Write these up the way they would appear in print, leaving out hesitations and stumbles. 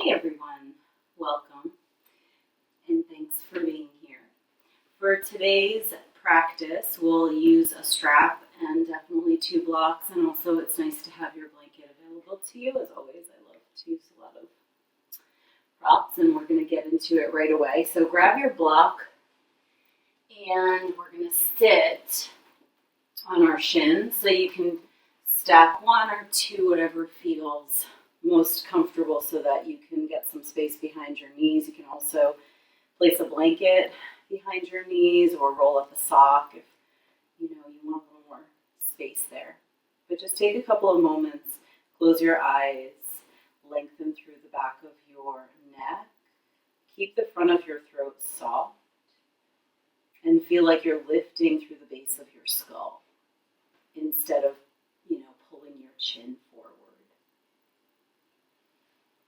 Hey everyone, welcome and thanks for being here. For today's practice, we'll use a strap and definitely 2 blocks, and also it's nice to have your blanket available to you. As always, I love to use a lot of props, and we're going to get into it right away. So grab your block and we're going to sit on our shins, so you can stack 1 or 2, whatever feels most comfortable, so that you can get some space behind your knees. You can also place a blanket behind your knees or roll up a sock if you want a little more space there. But just take a couple of moments, close your eyes, lengthen through the back of your neck, keep the front of your throat soft, and feel like you're lifting through the base of your skull instead of, pulling your chin forward.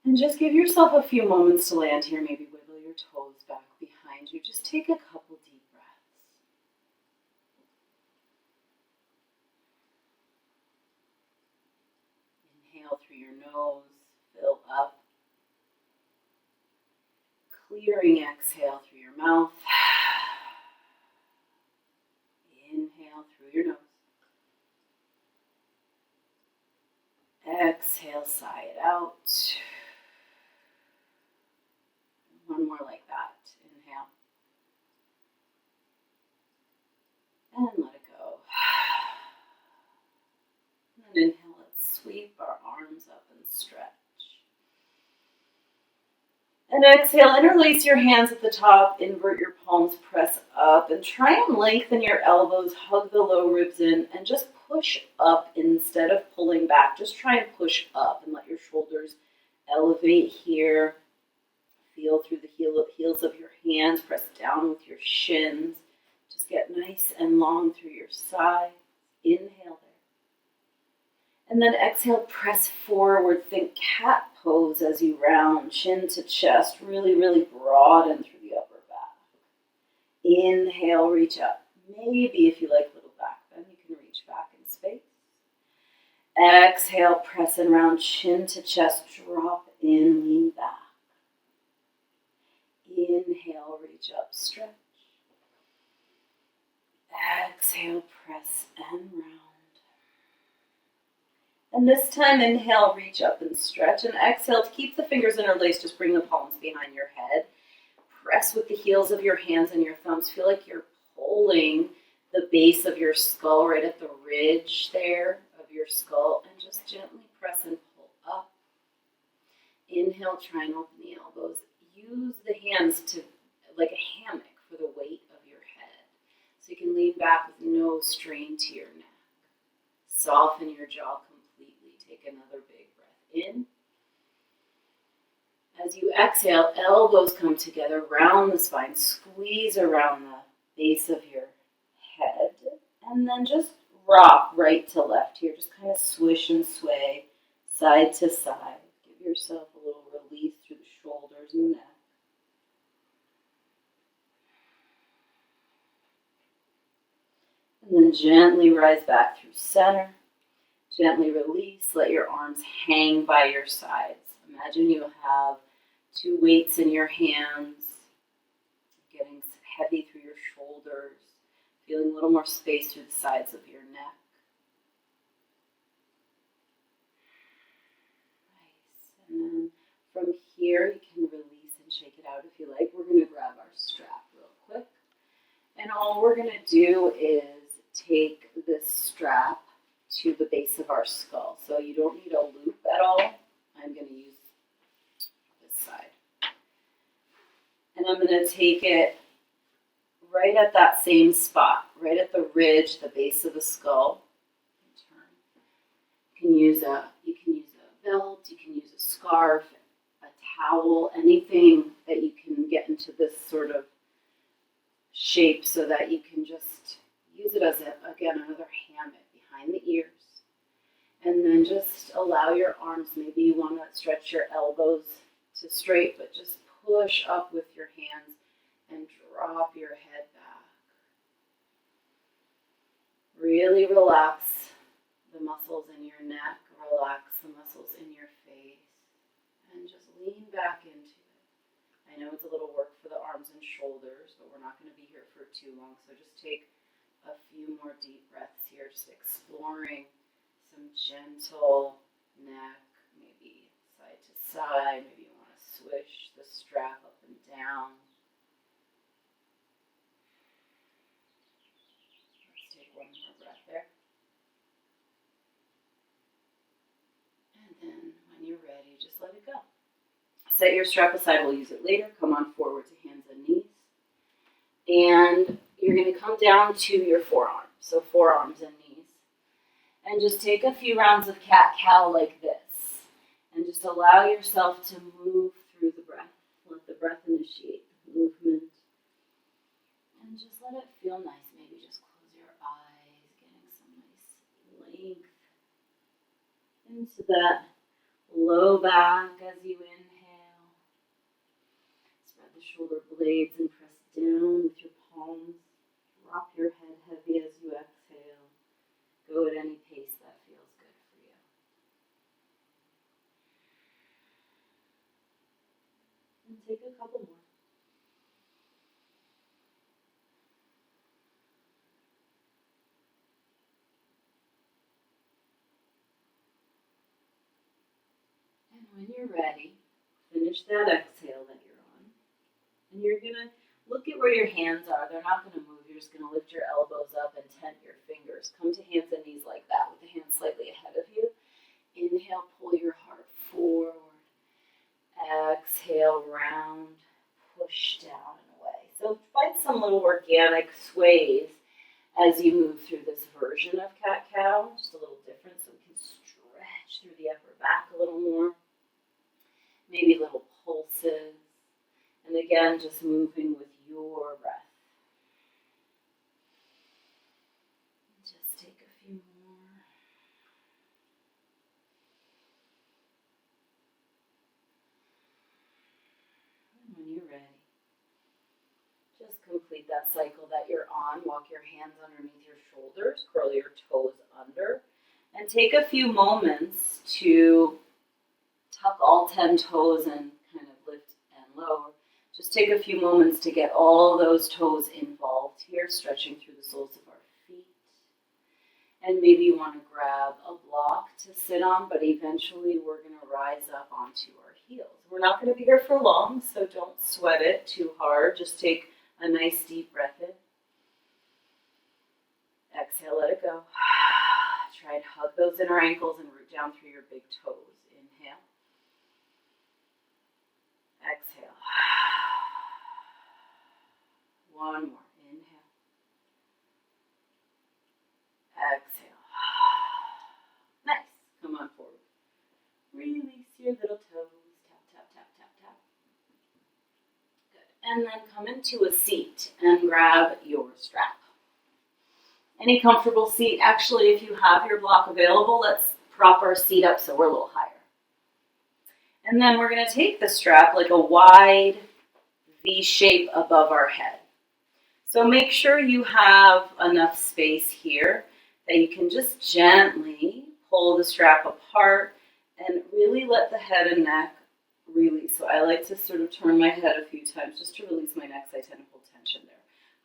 And just give yourself a few moments to land here. Maybe wiggle your toes back behind you. Just take a couple deep breaths. Inhale through your nose, fill up. Clearing exhale through your mouth. Inhale through your nose. Exhale, sigh it out. One more like that. Inhale. And let it go. And then inhale, let's sweep our arms up and stretch. And exhale, interlace your hands at the top, invert your palms, press up, and try and lengthen your elbows, hug the low ribs in, and just push up instead of pulling back. Just try and push up and let your shoulders elevate here. Feel through the heels of your hands, press down with your shins. Just get nice and long through your sides. Inhale there. And then exhale, press forward. Think cat pose as you round, chin to chest. Really, really broaden through the upper back. Inhale, reach up. Maybe if you like a little back bend, you can reach back in space. Exhale, press and round, chin to chest. Drop in, lean back. Inhale, reach up, stretch. Exhale, press and round. And this time, inhale, reach up and stretch. And exhale, to keep the fingers interlaced, just bring the palms behind your head. Press with the heels of your hands and your thumbs. Feel like you're pulling the base of your skull right at the ridge there of your skull. And just gently press and pull up. Inhale, try and open the elbows. Use the hands to like a hammock for the weight of your head. So you can lean back with no strain to your neck. Soften your jaw completely. Take another big breath in. As you exhale, elbows come together, round the spine, squeeze around the base of your head, and then just rock right to left here. Just kind of swish and sway side to side. Give yourself a little release through the shoulders and neck. And then gently rise back through center. Gently release. Let your arms hang by your sides. Imagine you have 2 weights in your hands, getting heavy through your shoulders, feeling a little more space through the sides of your neck. Nice. And then from here, you can release and shake it out if you like. We're going to grab our strap real quick. And all we're going to do is take this strap to the base of our skull. So you don't need a loop at all. I'm going to use this side. And I'm going to take it right at that same spot, right at the ridge, the base of the skull. You can use a belt, you can use a scarf, a towel, anything that you can get into this sort of shape so that you can just use it as, another hammock behind the ears. And then just allow your arms, maybe you want to stretch your elbows to straight, but just push up with your hands and drop your head back. Really relax the muscles in your neck, relax the muscles in your face, and just lean back into it. I know it's a little work for the arms and shoulders, but we're not going to be here for too long, so just take a few more deep breaths here, just exploring some gentle neck, maybe side to side. Maybe you want to swish the strap up and down. Let's take one more breath there. And then when you're ready, just let it go. Set your strap aside, we'll use it later. Come on forward to hands and knees. And you're going to come down to your forearms, so forearms and knees. And just take a few rounds of cat-cow like this. And just allow yourself to move through the breath. Let the breath initiate the movement. And just let it feel nice. Maybe just close your eyes, getting some nice length into that low back as you inhale. Spread the shoulder blades and press down with your palms. Drop your head heavy as you exhale. Go at any pace that feels good for you. And take a couple more. And when you're ready, finish that exhale that you're on. And you're going to look at where your hands are. They're not going to move. You're just going to lift your elbows up and tent your fingers. Come to hands and knees like that with the hands slightly ahead of you. Inhale, pull your heart forward. Exhale, round, push down and away. So find some little organic sways as you move through this version of cat-cow. Just a little different so we can stretch through the upper back a little more. Maybe little pulses. And again, just moving with your breath. Just take a few more. And when you're ready, just complete that cycle that you're on. Walk your hands underneath your shoulders, curl your toes under, and take a few moments to tuck all 10 toes and kind of lift and lower. Just take a few moments to get all those toes involved here, stretching through the soles of our feet. And maybe you want to grab a block to sit on, but eventually we're going to rise up onto our heels. We're not going to be here for long, so don't sweat it too hard. Just take a nice deep breath in. Exhale, let it go. Try and hug those inner ankles and root down through your big toes. Inhale. Exhale. One more. Inhale. Exhale. Nice. Come on forward. Release your little toes. Tap, tap, tap, tap, tap. Good. And then come into a seat and grab your strap. Any comfortable seat. Actually, if you have your block available, let's prop our seat up so we're a little higher. And then we're going to take the strap like a wide V shape above our head. So make sure you have enough space here that you can just gently pull the strap apart and really let the head and neck release. So I like to sort of turn my head a few times just to release my neck, so I tend to hold tension there.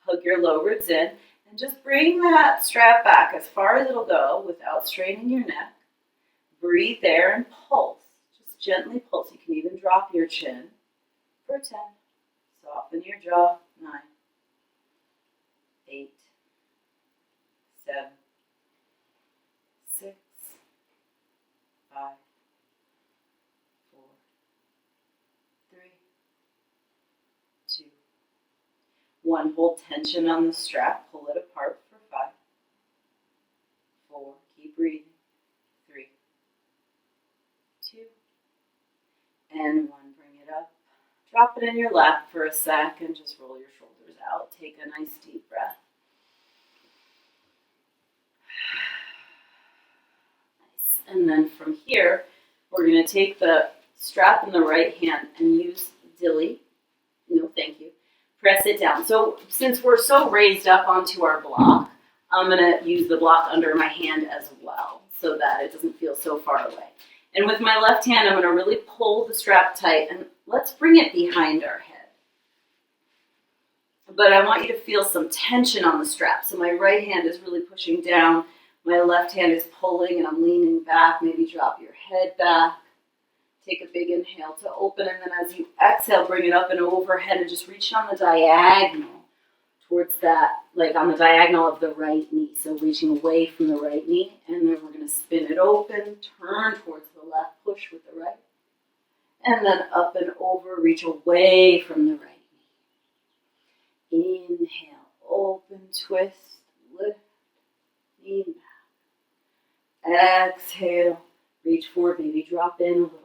Hug your low ribs in and just bring that strap back as far as it'll go without straining your neck. Breathe there and pulse. Just gently pulse. You can even drop your chin for 10. Soften your jaw. 9, 8, 7, 6, 5, 4, 3, 2, 1. Hold tension on the strap. Pull it apart for 5, 4. Keep breathing. 3, 2, and 1. Bring it up. Drop it in your lap for a sec and just roll your shoulders out. Take a nice deep breath. Nice. And then from here, we're going to take the strap in the right hand and use dilly. No, thank you. Press it down. So since we're so raised up onto our block, I'm going to use the block under my hand as well so that it doesn't feel so far away. And with my left hand, I'm going to really pull the strap tight and let's bring it behind our head. But I want you to feel some tension on the strap. So my right hand is really pushing down. My left hand is pulling and I'm leaning back. Maybe drop your head back. Take a big inhale to open, and then as you exhale, bring it up and overhead and just reach on the diagonal towards that, like on the diagonal of the right knee. So reaching away from the right knee, and then we're going to spin it open, turn towards the left, push with the right, and then up and over, reach away from the right knee. Inhale, open, twist, lift, lean back. Exhale, reach forward, maybe drop in a little.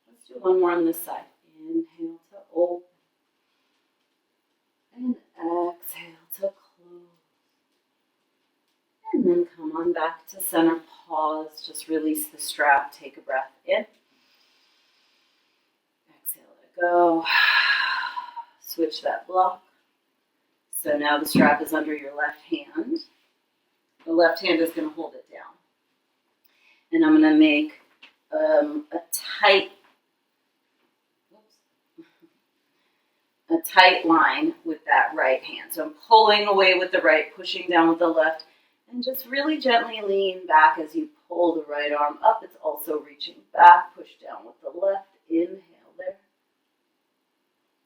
Let's do one more on this side. Inhale to open. And exhale to close. And then come on back to center. Pause. Just release the strap. Take a breath in. Exhale, let it go. Switch that block. So now the strap is under your left hand. The left hand is going to hold it down. And I'm going to make a tight line with that right hand. So I'm pulling away with the right, pushing down with the left, and just really gently lean back as you pull the right arm up. It's also reaching back, push down with the left, inhale there.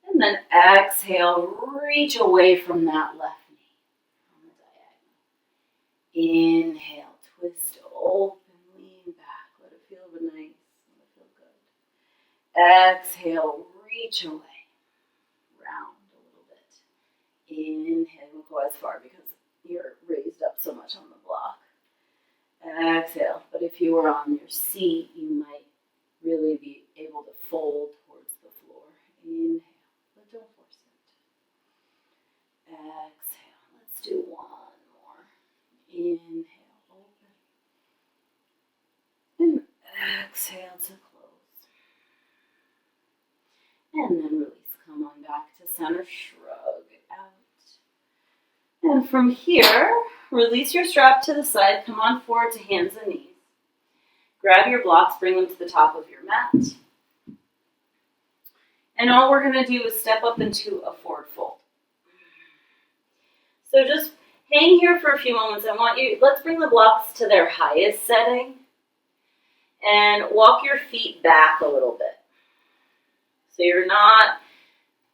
And then exhale, reach away from that left knee on the diagonal. Inhale, twist, open, lean back. Let it feel nice, let it feel good. Exhale, reach away. Round a little bit. Inhale, don't go as far because you're raised up so much on the block. Exhale, but if you were on your seat, you might really be able to fold towards the floor. Inhale, but don't force it. Exhale, let's do one more. Inhale, open. And exhale to close. And then release. Come on back to center, shrug out. And from here, release your strap to the side, come on forward to hands and knees. Grab your blocks, bring them to the top of your mat. And all we're going to do is step up into a forward fold. So just hang here for a few moments. Let's bring the blocks to their highest setting. And walk your feet back a little bit. So you're not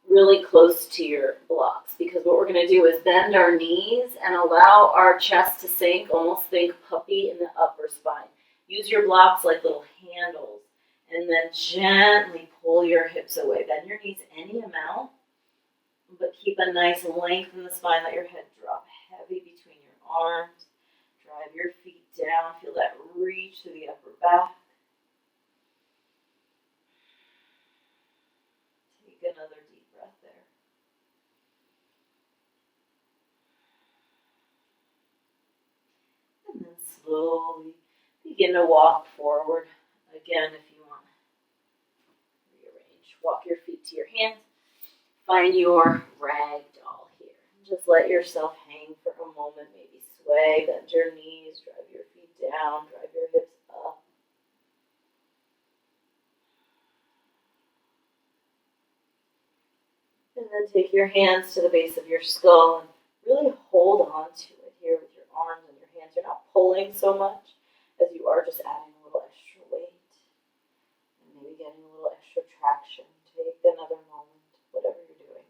really close to your blocks, because what we're going to do is bend our knees and allow our chest to sink, almost think puppy in the upper spine. Use your blocks like little handles, and then gently pull your hips away. Bend your knees any amount, but keep a nice length in the spine. Let your head drop heavy between your arms. Drive your feet down. Feel that reach to the upper back. Take another deep breath there. And then slowly begin to walk forward. Again, if you want to rearrange, walk your feet to your hands. Find your rag doll here. Just let yourself hang for a moment. Maybe sway, bend your knees, drive your feet down, drive your hips up. And then take your hands to the base of your skull and really hold on to it here with your arms and your hands. You're not pulling so much as you are just adding a little extra weight and maybe getting a little extra traction. Take another moment, whatever you're doing.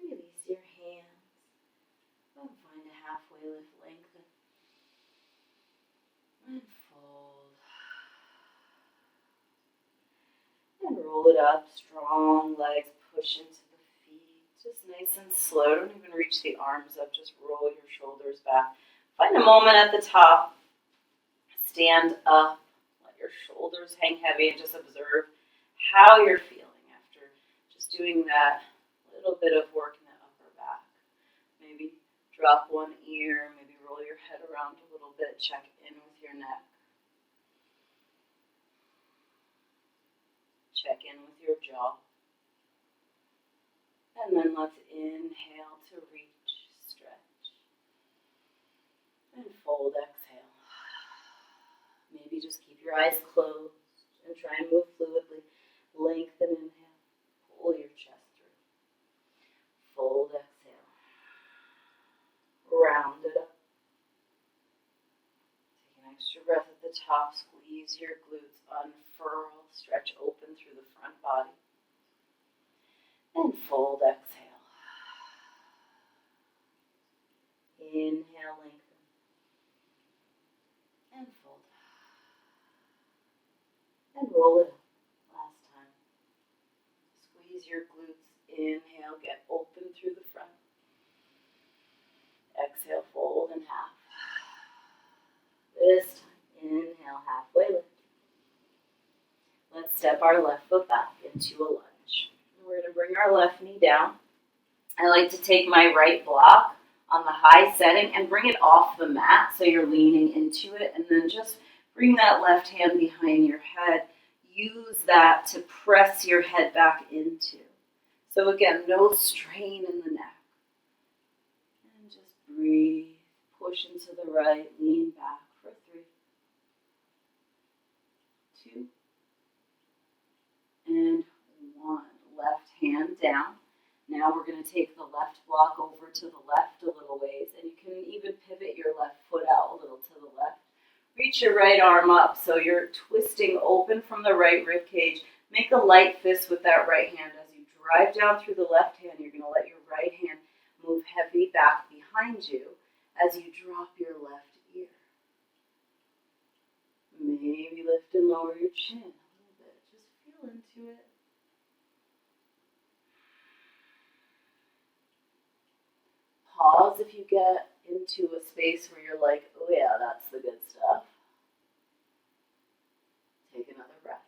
Release your hands and find a halfway lift, lengthen and fold. And roll it up, strong legs, push into the feet, just nice and slow. Don't even reach the arms up, just roll your shoulders back. Find a moment at the top, stand up, let your shoulders hang heavy, and just observe how you're feeling after just doing that little bit of work in the upper back. Maybe drop one ear, maybe roll your head around a little bit, check in with your neck. Check in with your jaw. And then let's inhale to reach, stretch. And fold, exhale. just keep your eyes closed and try and move fluidly. Lengthen, inhale. Pull your chest through. Fold, exhale. Round it up. Take an extra breath at the top. Squeeze your glutes. Unfurl. Stretch open through the front body. And fold, exhale. Inhale, lengthen. And fold. And roll it up. Last time. Squeeze your glutes. Inhale, get open through the front. Exhale, fold in half. This time, inhale, halfway lift. Let's step our left foot back into a lunge. We're going to bring our left knee down. I like to take my right block on the high setting and bring it off the mat so you're leaning into it, and then just bring that left hand behind your head. Use that to press your head back into. So again, no strain in the neck. And just breathe. Push into the right, lean back for 3, 2, and 1. Left hand down. Now we're going to take the left block over to the left a little ways, and you can even pivot your left foot out a little to the left. Reach your right arm up so you're twisting open from the right rib cage. Make a light fist with that right hand. As you drive down through the left hand, you're going to let your right hand move heavy back behind you as you drop your left ear. Maybe lift and lower your chin a little bit. Just feel into it. Pause if you get into a space where you're like, oh yeah, that's the good stuff. Take another breath.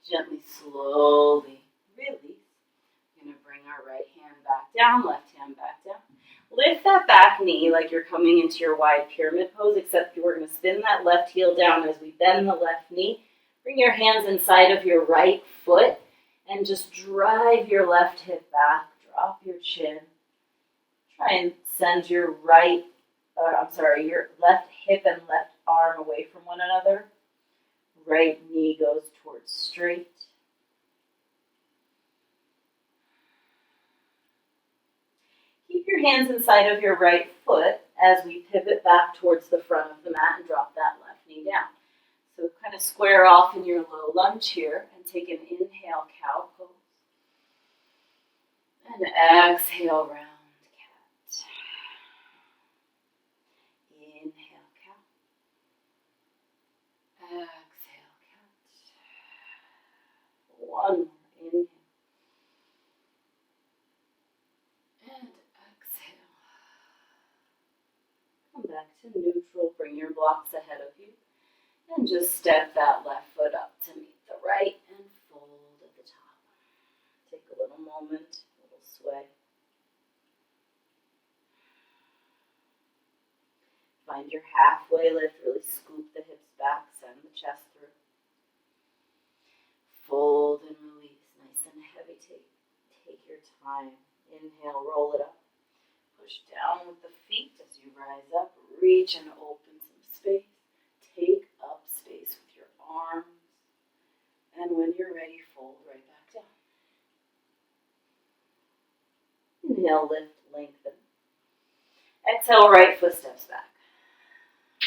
Gently, slowly release. We're going to bring our right hand back down, left hand back down. Lift that back knee like you're coming into your wide pyramid pose, except we're going to spin that left heel down as we bend the left knee. Bring your hands inside of your right foot and just drive your left hip back. Drop your chin. Try and send your your left hip and left arm away from one another. Right knee goes towards straight. Keep your hands inside of your right foot as we pivot back towards the front of the mat and drop that left knee down. So kind of square off in your low lunge here and take an inhale, cow pose. And exhale, round cat. Inhale, cow. Exhale, cat. One more. Inhale. And exhale. Come back to neutral. Bring your blocks ahead of you. And just step that left foot up to meet the right and fold at the top. Take a little moment, a little sway. Find your halfway lift, really scoop the hips back, send the chest through. Fold and release, nice and heavy. Take your time. Inhale, roll it up. Push down with the feet as you rise up. Reach and open some space. Take up space with your arms. And when you're ready, fold right back down. Inhale, lift, lengthen. Exhale, right foot steps back.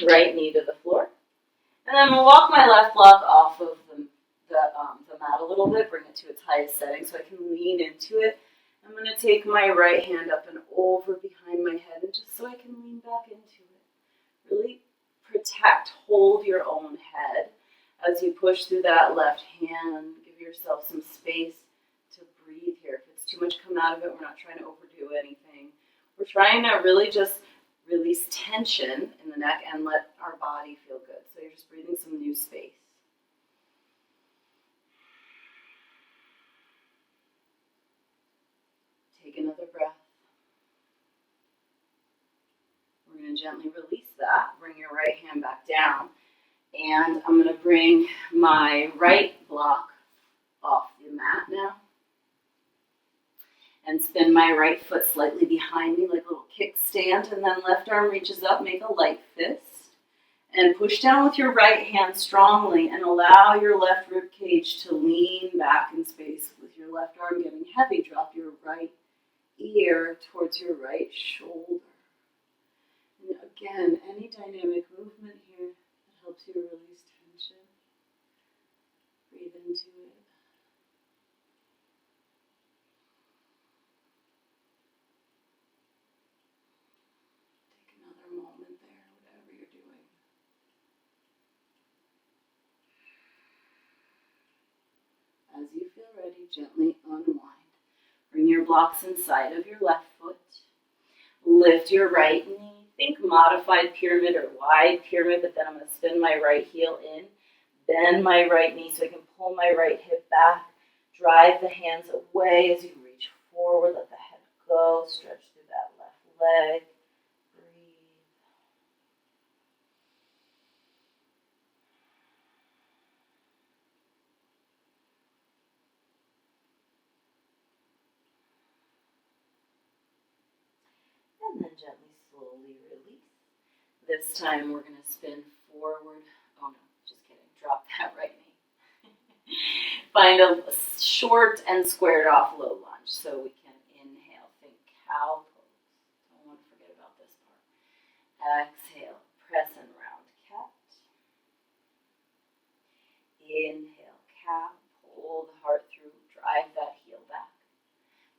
Right knee to the floor. And then we'll walk my left block off of the mat a little bit, bring it to its highest setting so I can lean into it. I'm going to take my right hand up and over behind my head, and just so I can lean back into it. Really protect, hold your own head as you push through that left hand. Give yourself some space to breathe here. If it's too much, come out of it. We're not trying to overdo anything. We're trying to really just release tension in the neck and let our body feel good. So you're just breathing some new space. Take another breath. We're going to gently release that. Bring your right hand back down. And I'm going to bring my right block off the mat now. And spin my right foot slightly behind me like a little kickstand. stand, and then left arm reaches up, make a light fist. And push down with your right hand strongly and allow your left rib cage to lean back in space with your left arm getting heavy. Drop your right ear towards your right shoulder. And again, any dynamic movement here that helps you release tension. Breathe into it. Take another moment there, whatever you're doing. As you feel ready, gently unwind. Bring your blocks inside of your left foot. Lift your right knee. Think modified pyramid or wide pyramid, but then I'm going to spin my right heel in. Bend my right knee so I can pull my right hip back. Drive the hands away as you reach forward. Let the head go. Stretch through that left leg. Breathe. And then gently, slowly release. This time we're going to spin forward. Oh no, just kidding. Drop that right knee. Find a short and squared off low lunge so we can inhale. Think cow pose. Don't want to forget about this part. Exhale, press and round cat. Inhale, cow. Pull the heart through. Drive that heel back.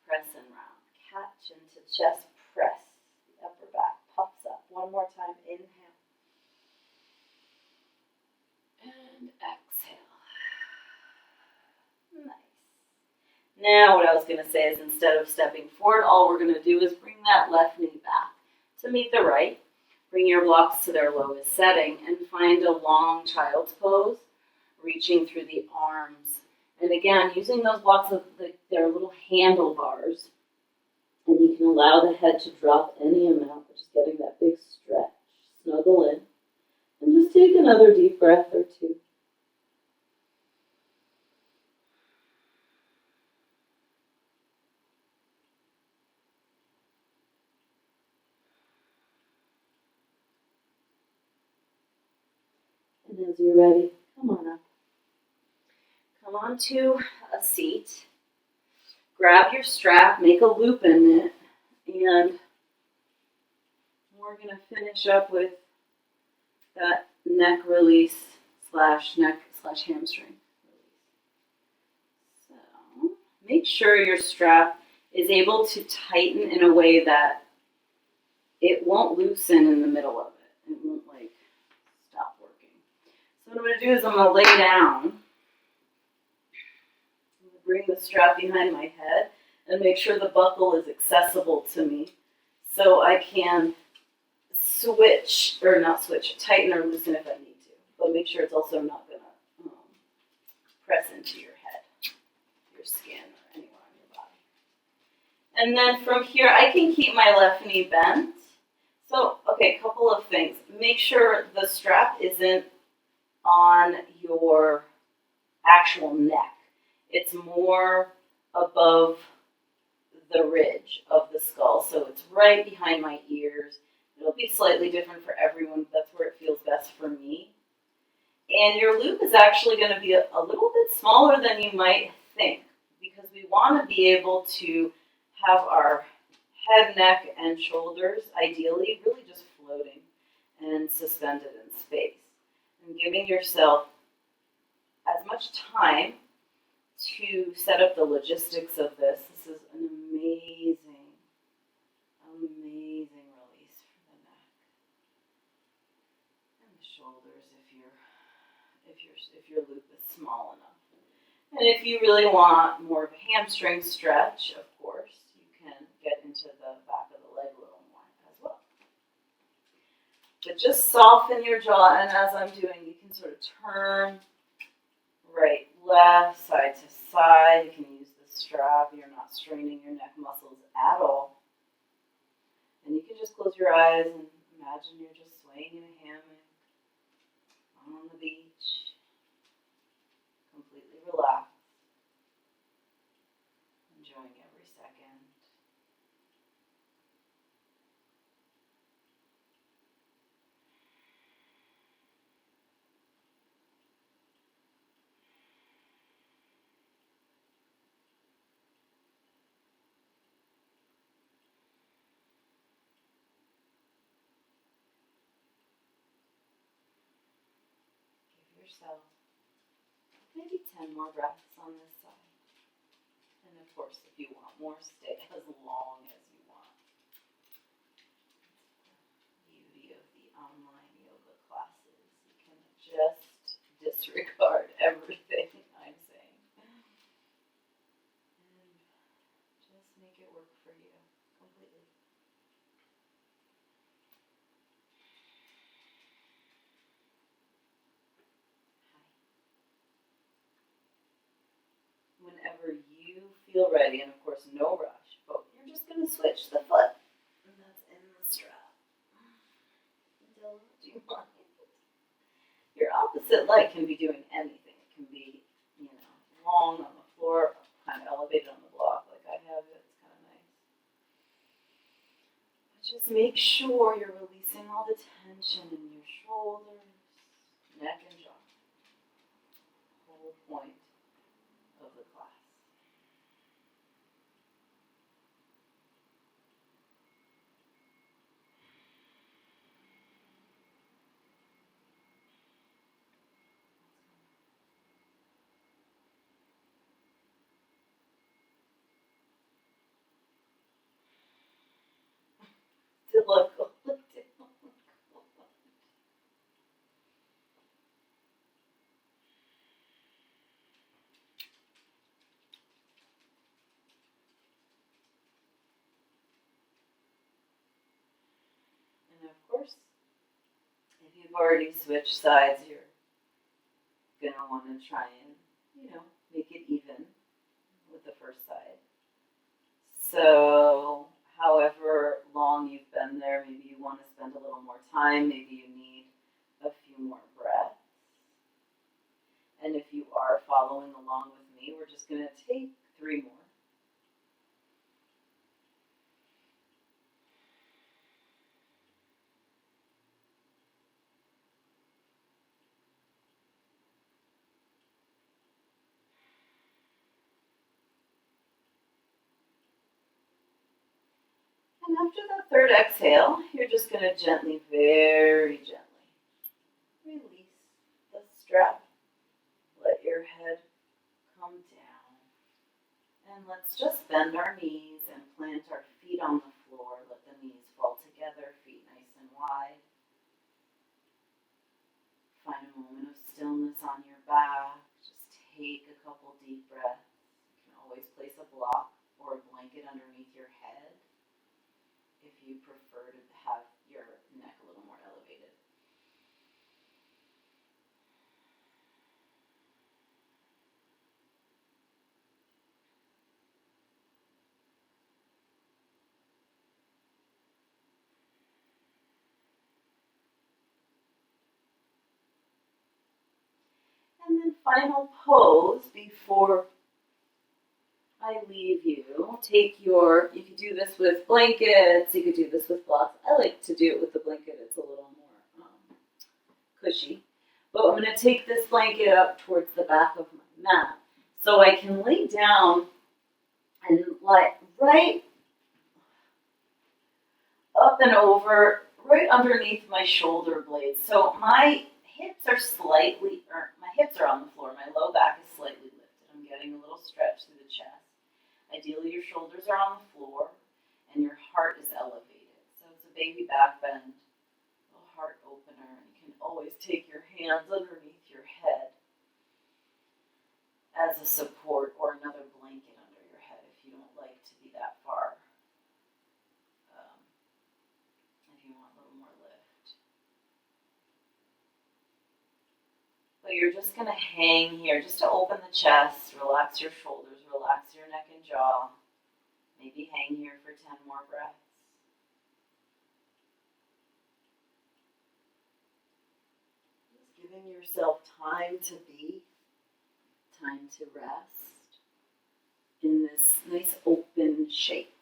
Press and round cat. Chin to chest. Press. The upper back puffs up. One more time. Inhale. And exhale. Nice. Now what I was going to say is instead of stepping forward, all we're going to do is bring that left knee back to meet the right. Bring your blocks to their lowest setting and find a long child's pose, reaching through the arms. And again, using those blocks of their little handlebars. And you can allow the head to drop any amount, but just getting that big stretch. Snuggle in. And just take another deep breath or two. And as you're ready, come on up. Come on to a seat. Grab your strap, make a loop in it, and we're going to finish up with that neck release / neck / hamstring release. So make sure your strap is able to tighten in a way that it won't loosen in the middle of it. It won't stop working. So what I'm going to do is I'm going to lay down. Bring the strap behind my head and make sure the buckle is accessible to me so I can tighten or loosen if I need to. But make sure it's also not going to press into your head, your skin, or anywhere on your body. And then from here, I can keep my left knee bent. So, okay, a couple of things. Make sure the strap isn't on your actual neck. It's more above the ridge of the skull, so it's right behind my ears. It'll be slightly different for everyone, but that's where it feels best for me. And your loop is actually going to be a little bit smaller than you might think, because we want to be able to have our head, neck, and shoulders, ideally, really just floating and suspended in space. And giving yourself as much time to set up the logistics of this. This is an amazing release for the neck and the shoulders if your loop is small enough. And if you really want more of a hamstring stretch, of course, you can get into the back of the leg a little more as well. But just soften your jaw, and as I'm doing, you can sort of turn right, left, side to side. You can use the strap. You're not straining your neck muscles at all. And you can just close your eyes and imagine you're just swaying in a hammock on the beach, completely relaxed, enjoying every second. yourself. Maybe 10 more breaths on this side. And of course, if you want more, stay as long as you want. The beauty of the online yoga classes. You can just disregard everything I'm saying. And just make it work for you completely. Whenever you feel ready, and of course no rush, but you're just going to switch the foot. And that's in the strap. Don't you mind? Your opposite leg can be doing anything. It can be, long on the floor, kind of elevated on the block like I have it. It's kind of nice. But just make sure you're releasing all the tension in your shoulders, neck, and jaw. Whole point of the class. To look down. And of course, if you've already switched sides, you're going to want to try and, make it even with the first side. So, however long you've been there, maybe you want to spend a little more time, maybe you need a few more breaths. And if you are following along with me, we're just going to take 3 more. And after the third exhale, you're just going to gently, very gently, release the strap. Let your head come down. And let's just bend our knees and plant our feet on the floor. Let the knees fall together, feet nice and wide. Find a moment of stillness on your back. Just take a couple deep breaths. You can always place a block or a blanket underneath your head if you prefer to have your neck a little more elevated. And then final pose before I leave you. You could do this with blankets, you could do this with blocks. I like to do it with the blanket, it's a little more cushy. But I'm going to take this blanket up towards the back of my mat so I can lay down and lie right up and over, right underneath my shoulder blades. So my hips are on the floor. My low back is slightly lifted. I'm getting a little stretch through the chest. Ideally, your shoulders are on the floor and your heart is elevated. So it's a baby back bend, a little heart opener. And you can always take your hands underneath your head as a support or another blanket under your head if you don't like to be that far. If you want a little more lift. But you're just going to hang here just to open the chest, relax your shoulders, relax your neck and jaw. Maybe hang here for 10 more breaths. Just giving yourself time to be, time to rest in this nice open shape.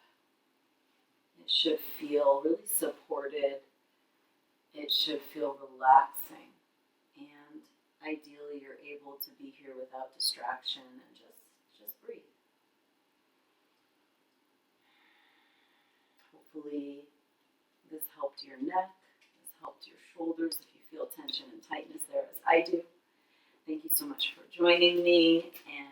It should feel really supported. It should feel relaxing. And ideally, you're able to be here without distraction and just breathe. Hopefully, this helped your neck, this helped your shoulders if you feel tension and tightness there as I do. Thank you so much for joining me, and